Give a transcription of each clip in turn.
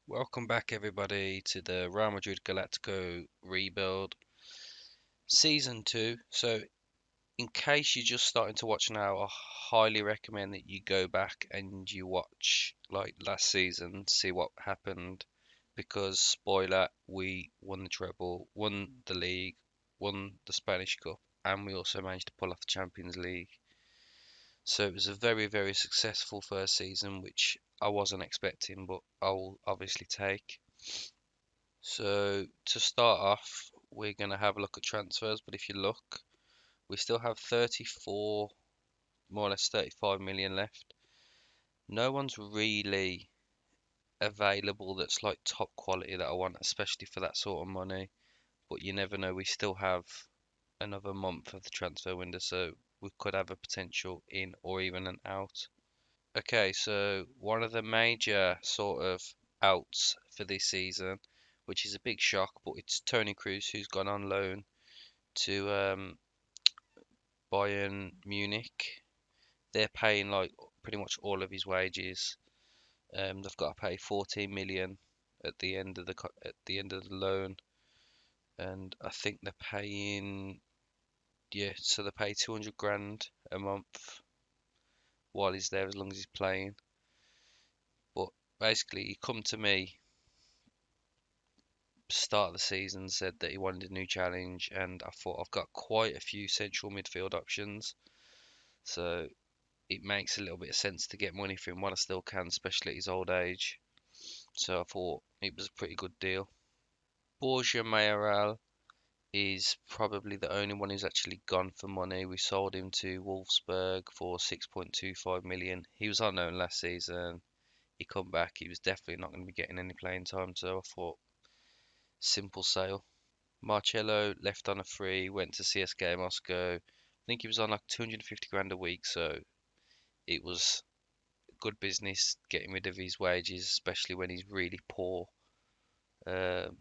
Welcome back, everybody, to the Real Madrid Galactico rebuild season 2. So, in case you're just starting to watch now, I highly recommend that you go back and you watch like last season to see what happened. Because, spoiler, we won the treble, won the league, won the Spanish Cup, and we also managed to pull off the Champions League. So, it was a very, very successful first season, which I wasn't expecting, but I'll obviously take. So to start off, we're going to have a look at transfers, but if you look, we still have 34, more or less 35 million left. No one's really available that's like top quality that I want, especially for that sort of money. But you never know, we still have another month of the transfer window, so we could have a potential in or even an out. Okay, so one of the major sort of outs for this season, which is a big shock, but it's Tony Cruz who's gone on loan to Bayern Munich. They're paying like pretty much all of his wages. They've got to pay 14 million at the end of at the end of the loan, and I think they're paying, yeah, so they pay 200 grand a month while he's there as long as he's playing. But basically, he come to me start of the season, said that he wanted a new challenge, and I thought I've got quite a few central midfield options, so it makes a little bit of sense to get money for him while I still can, especially at his old age. So I thought it was a pretty good deal. Borja Mayoral is probably the only one who's actually gone for money. We sold him to Wolfsburg for 6.25 million. He was unknown last season. He come back. He was definitely not going to be getting any playing time, so I thought simple sale. Marcelo left on a free, went to CSKA Moscow. I think he was on like 250 grand a week, so it was good business getting rid of his wages, especially when he's really poor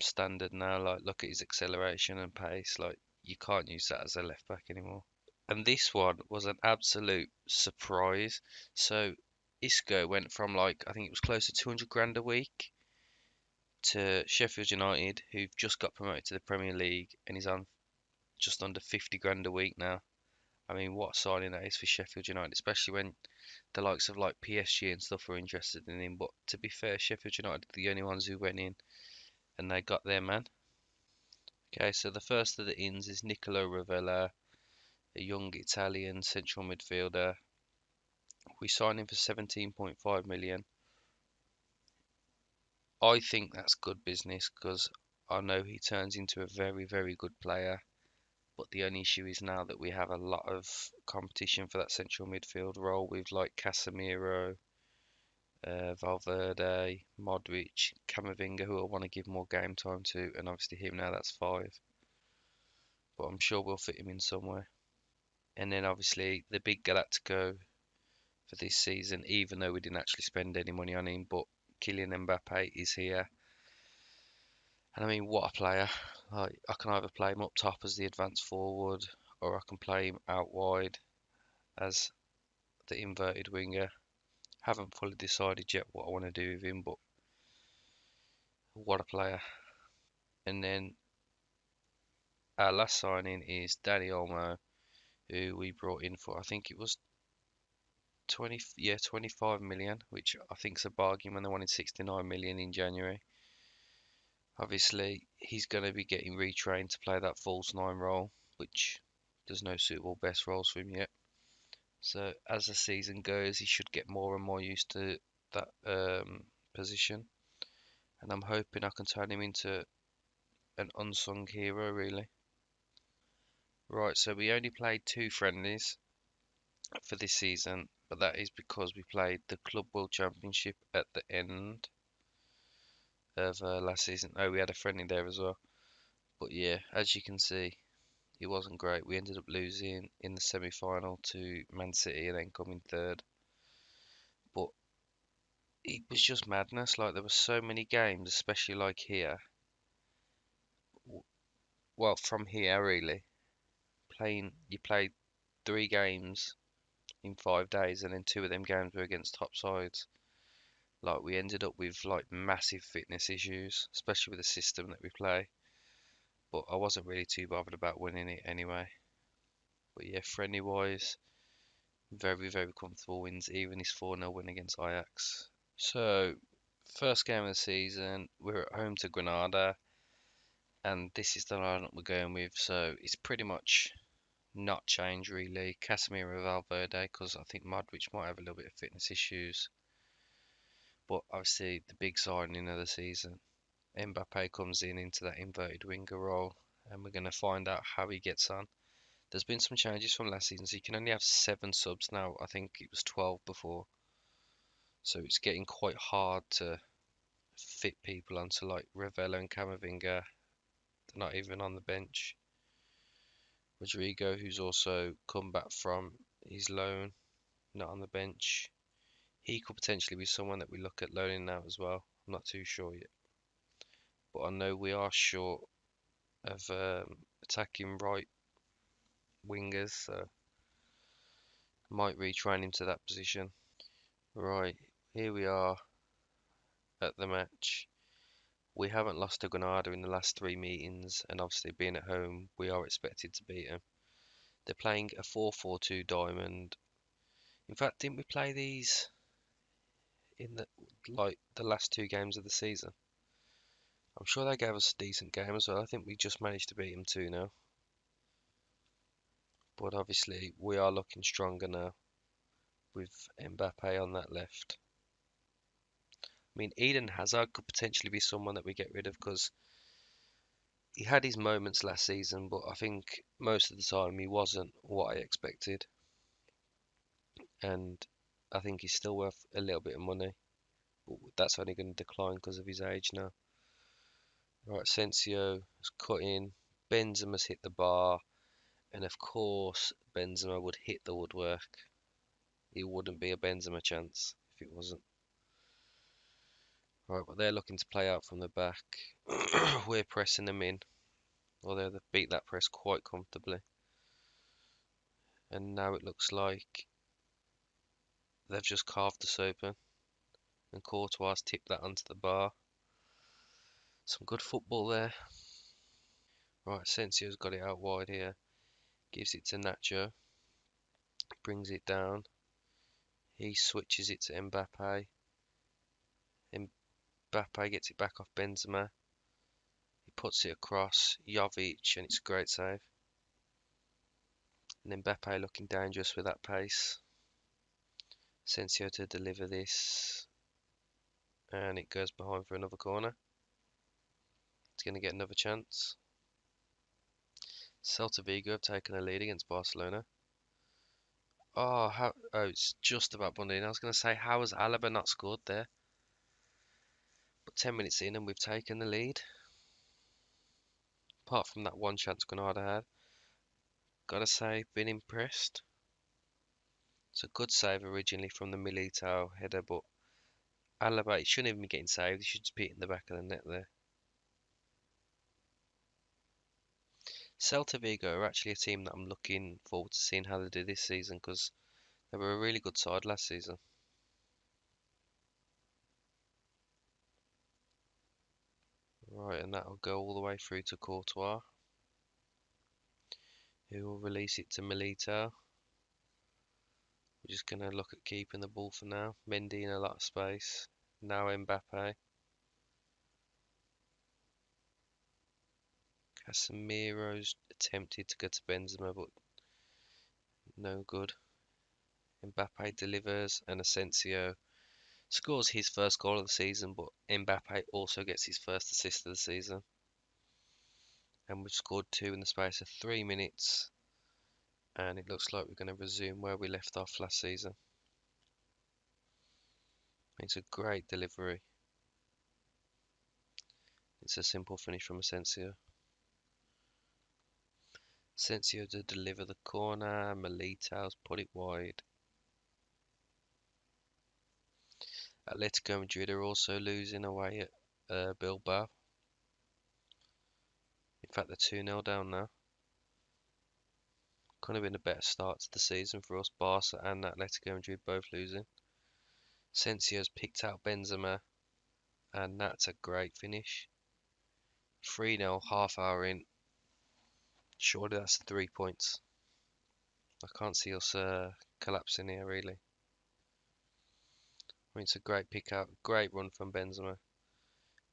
standard now. Like, look at his acceleration and pace. Like, you can't use that as a left back anymore. And this one was an absolute surprise. So, Isco went from like, I think it was close to 200 grand a week to Sheffield United, who've just got promoted to the Premier League, and he's on just under 50 grand a week now. I mean, what a signing that is for Sheffield United, especially when the likes of like PSG and stuff were interested in him. But to be fair, Sheffield United are the only ones who went in and they got their man. Okay, so the first of the ins is Nicolo Ravella, a young Italian central midfielder. We signed him for 17.5 million. I think that's good business because I know he turns into a very, very good player. But the only issue is now that we have a lot of competition for that central midfield role with like Casemiro, Valverde, Modric, Camavinga, who I want to give more game time to, and obviously him now that's five. But I'm sure we'll fit him in somewhere. And then obviously the big Galactico for this season, even though we didn't actually spend any money on him, but Kylian Mbappe is here. And I mean, what a player. Like, I can either play him up top as the advanced forward, or I can play him out wide as the inverted winger. Haven't fully decided yet what I want to do with him, but what a player. And then our last signing is Danny Olmo, who we brought in for, I think it was 20, yeah, 25 million, which I think is a bargain when they wanted 69 million in January. Obviously, he's going to be getting retrained to play that false nine role, which there's no suitable best roles for him yet. So as the season goes, he should get more and more used to that position, and I'm hoping I can turn him into an unsung hero, really. Right, so we only played two friendlies for this season, but that is because we played the Club World Championship at the end of last season. Oh, we had a friendly there as well. But yeah, as you can see, it wasn't great. We ended up losing in the semi-final to Man City and then coming third. But it was just madness. Like, there were so many games, especially like here. Well, from here really, playing you played three games in 5 days, and then two of them games were against top sides. Like we ended up with like massive fitness issues, especially with the system that we play. But I wasn't really too bothered about winning it anyway. But yeah, friendly wise, very, very comfortable wins, even his 4-0 win against Ajax. So, first game of the season, we're at home to Granada, and this is the lineup we're going with. So, it's pretty much not changed really. Casemiro, Valverde, because I think Modric might have a little bit of fitness issues. But obviously, the big signing of the season, Mbappe comes in into that inverted winger role, and we're going to find out how he gets on. There's been some changes from last season, so you can only have 7 subs now. I think it was 12 before. So it's getting quite hard to fit people onto like Ravello and Camavinga. They're not even on the bench. Rodrigo, who's also come back from his loan, not on the bench. He could potentially be someone that we look at loaning now as well. I'm not too sure yet. But I know we are short of attacking right wingers, so might retrain him to that position. Right, here we are at the match. We haven't lost to Granada in the last 3 meetings, and obviously being at home, we are expected to beat them. They're playing a 4-4-2 diamond. In fact, didn't we play these in the last 2 games of the season? I'm sure they gave us a decent game as well. I think we just managed to beat them 2-0. But obviously, we are looking stronger now with Mbappe on that left. I mean, Eden Hazard could potentially be someone that we get rid of because he had his moments last season, but I think most of the time he wasn't what I expected. And I think he's still worth a little bit of money. But that's only going to decline because of his age now. Right, Asensio has cut in. Benzema's hit the bar. And of course, Benzema would hit the woodwork. It wouldn't be a Benzema chance if it wasn't. Right, but they're looking to play out from the back. We're pressing them in. Although they've beat that press quite comfortably. And now it looks like they've just carved us open. And Courtois tipped that onto the bar. Some good football there. Right, Asensio's got it out wide here. Gives it to Nacho. Brings it down. He switches it to Mbappe. Mbappe gets it back off Benzema. He puts it across Jovic, and it's a great save. And Mbappe looking dangerous with that pace. Asensio to deliver this. And it goes behind for another corner. It's going to get another chance. Celta Vigo have taken a lead against Barcelona. Oh, it's just about Bundin. I was going to say, how has Alaba not scored there? But 10 minutes in and we've taken the lead. Apart from that one chance Granada had. Gotta say, been impressed. It's a good save originally from the Militao header, but Alaba, he shouldn't even be getting saved. He should just be in the back of the net there. Celta Vigo are actually a team that I'm looking forward to seeing how they do this season because they were a really good side last season. Right, and that'll go all the way through to Courtois, who will release it to Militao. We're just going to look at keeping the ball for now. Mendy in a lot of space. Now Mbappe. Casemiro's attempted to go to Benzema, but no good. Mbappe delivers, and Asensio scores his first goal of the season, but Mbappe also gets his first assist of the season. And we've scored 2 in the space of 3 minutes, and it looks like we're going to resume where we left off last season. It's a great delivery. It's a simple finish from Asensio. Asensio to deliver the corner. Militao's put it wide. Atletico Madrid are also losing away at Bilbao. In fact, they're 2-0 down now. Could have been a better start to the season for us. Barca and Atletico Madrid both losing. Sensio's picked out Benzema, and that's a great finish. 3-0, half hour in. Surely that's 3 points. I can't see us collapsing here, really. I mean, it's a great pick out, great run from Benzema.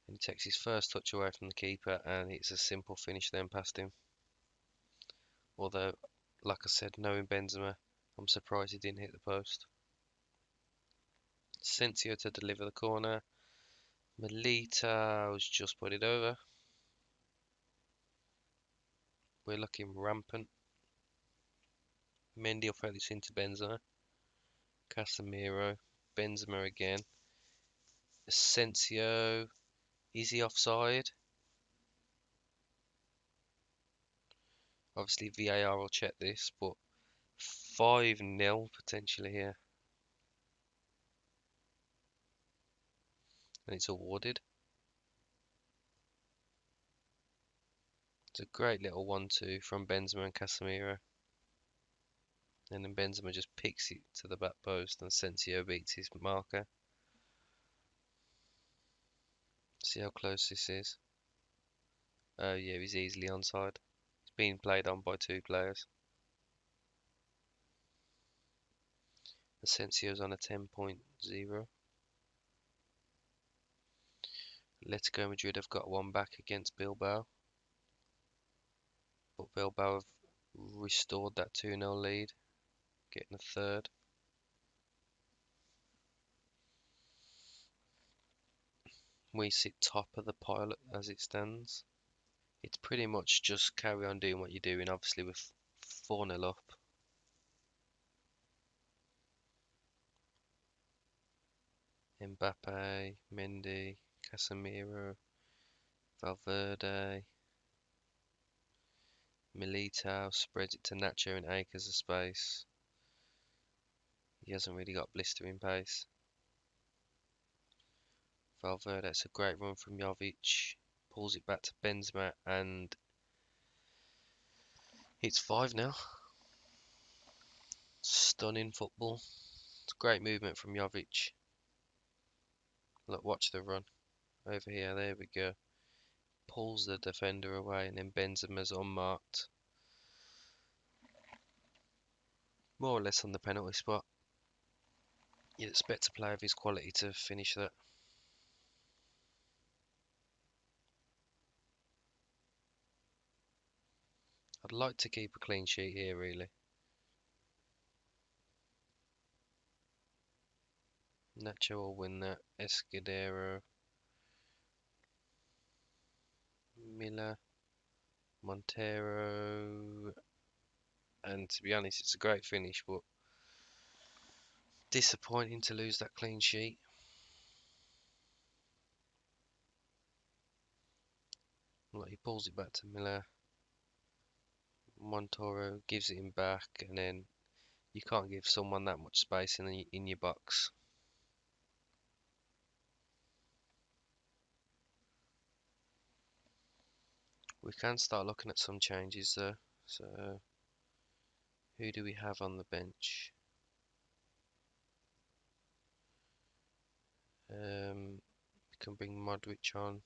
And he takes his first touch away from the keeper, and it's a simple finish then past him. Although, like I said, knowing Benzema, I'm surprised he didn't hit the post. Sensio to deliver the corner. Milito's just put it over. We're looking rampant. Mendy will throw this into Benzema. Casemiro. Benzema again. Asensio. Is he offside? Obviously VAR will check this, but 5-0 potentially here. And it's awarded. It's a great little 1-2 from Benzema and Casemiro. And then Benzema just picks it to the back post and Asensio beats his marker. See how close this is. Oh yeah, he's easily onside. He's being played on by 2 players. Asensio's on a 10.0. Atletico Madrid have got one back against Bilbao. But Bilbao have restored that 2-0 lead, getting a third. We sit top of the pile as it stands. It's pretty much just carry on doing what you're doing, obviously with 4-0 up. Mbappe, Mendy, Casemiro, Valverde, Militao spreads it to Nacho in acres of space. He hasn't really got blistering pace. Valverde, it's a great run from Jovic. Pulls it back to Benzema and it's 5 now. Stunning football. It's great movement from Jovic. Look, watch the run. Over here, there we go. Pulls the defender away and then Benzema's unmarked. More or less on the penalty spot. You'd expect a player of his quality to finish that. I'd like to keep a clean sheet here, really. Nacho will win that. Escudero. Miller. Montero. And to be honest, it's a great finish, but disappointing to lose that clean sheet. Like, he pulls it back to Miller. Montoro gives it him back, and then you can't give someone that much space in your box. We can start looking at some changes though. So, who do we have on the bench? We can bring Modric on.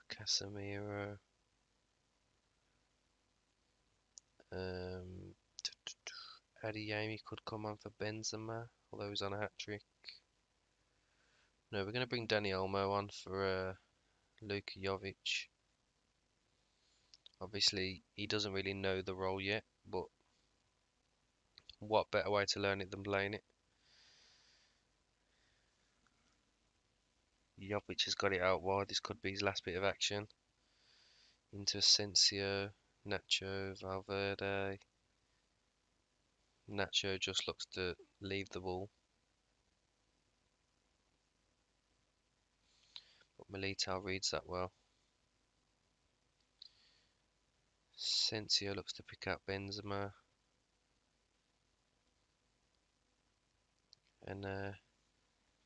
Casemiro. Adeyemi could come on for Benzema, although he's on a hat-trick. No, we're going to bring Dani Olmo on for Luka Jovic. Obviously, he doesn't really know the role yet, but what better way to learn it than playing it? Jovic has got it out wide. This could be his last bit of action. Into Asensio, Nacho, Valverde. Nacho just looks to leave the ball. But Militao reads that well. Asensio looks to pick up Benzema. And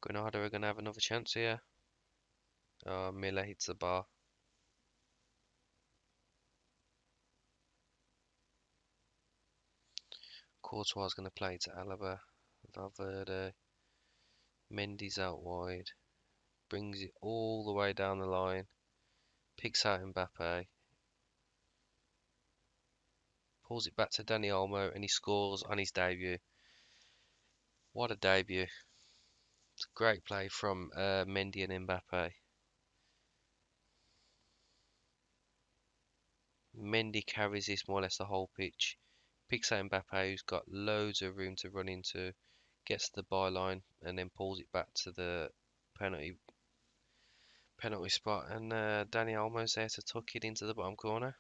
Granada are going to have another chance here. Oh, Miller hits the bar. Courtois is going to play to Alaba. Valverde. Mendy's out wide, brings it all the way down the line, picks out Mbappe, pulls it back to Dani Olmo, and he scores on his debut. What a debut. It's a great play from Mendy and Mbappe. Mendy carries this more or less the whole pitch, picks out Mbappe, who's got loads of room to run into, gets to the byline, and then pulls it back to the penalty spot. And Dani Olmo's there to tuck it into the bottom corner.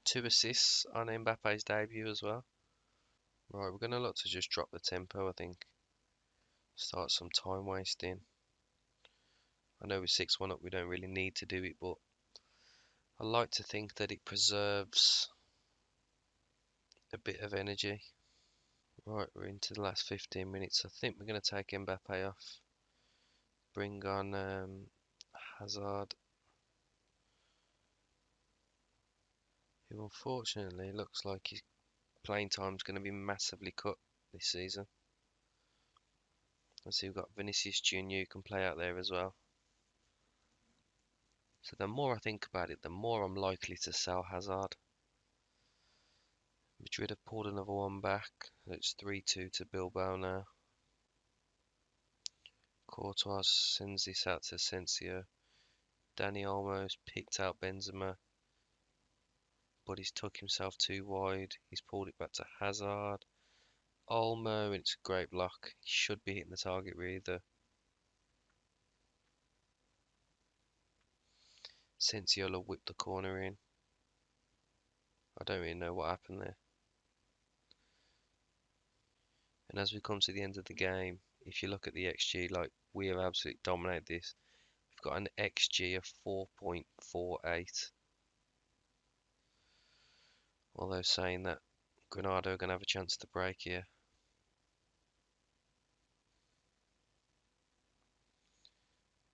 2 assists on Mbappe's debut as well. Right, we're going to look to just drop the tempo, I think. Start some time wasting. I know with 6-1 up we don't really need to do it, but I like to think that it preserves a bit of energy. Right, we're into the last 15 minutes. I think we're going to take Mbappe off. Bring on Hazard, who unfortunately looks like his playing time's going to be massively cut this season. Let's see, we've got Vinicius Junior who can play out there as well. So the more I think about it, the more I'm likely to sell Hazard. Madrid have pulled another one back. It's 3-2 to Bilbao now. Courtois sends this out to Asensio. Dani Olmo's picked out Benzema, but he's took himself too wide. He's pulled it back to Hazard. Olmo, and it's a great block. He should be hitting the target really though. Asensio whipped the corner in. I don't really know what happened there. And as we come to the end of the game, if you look at the XG, like we have absolutely dominated this. We've got an XG of 4.48. Although saying that, Granada are going to have a chance to break here.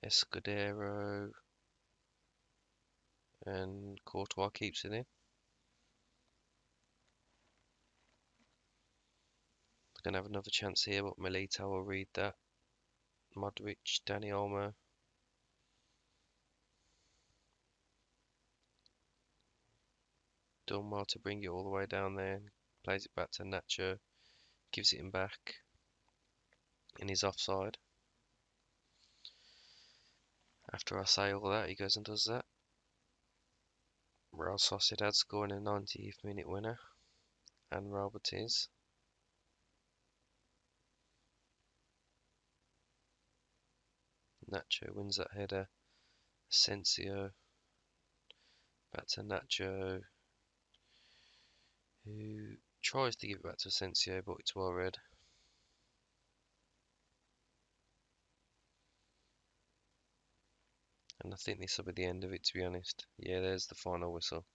Escudero and Courtois keeps it in. They're going to have another chance here, but Milito will read that. Modric, Dani Olmo. Done well to bring it all the way down there. Plays it back to Nacho. Gives it him back. And he's offside. After I say all that, he goes and does that. Real Sociedad scoring a 90th minute winner. And Roberts. Nacho wins that header. Asensio. Back to Nacho. Who tries to give it back to Asensio, but it's well read. And I think this will be the end of it, to be honest. Yeah, there's the final whistle.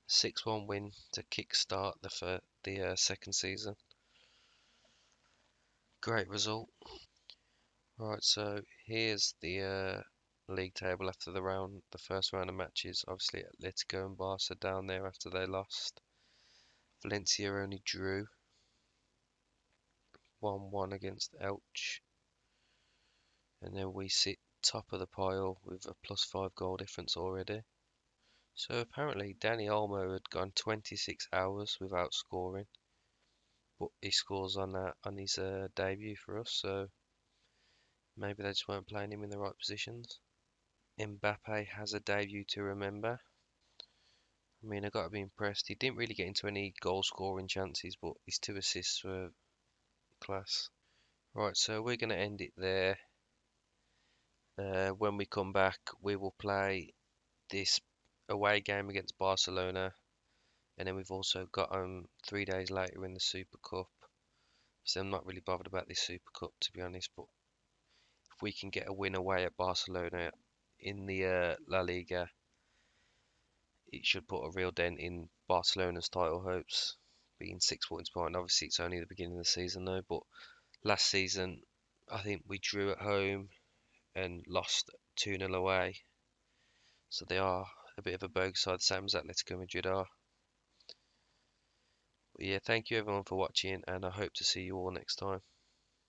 6-1 win to kickstart the second season. Great result. Right, so here's the league table after the first round of matches. Obviously, Atletico and Barca down there after they lost. Valencia only drew 1-1 against Elche. And then we sit top of the pile with a +5 goal difference already. So apparently Dani Olmo had gone 26 hours without scoring, but he scores on his debut for us. So maybe they just weren't playing him in the right positions. Mbappe has a debut to remember. I mean, I got to be impressed. He didn't really get into any goal scoring chances, but his 2 assists were class. Right, so we're going to end it there. When we come back, we will play this away game against Barcelona, and then we've also got 3 days later in the Super Cup. So I'm not really bothered about this Super Cup, to be honest, but if we can get a win away at Barcelona in the La Liga, it should put a real dent in Barcelona's title hopes, being 6 points behind. Obviously, it's only the beginning of the season though, but last season I think we drew at home and lost 2-0 away, so they are a bit of a bogus side, the same as Atletico Madrid are. But yeah, thank you everyone for watching, and I hope to see you all next time.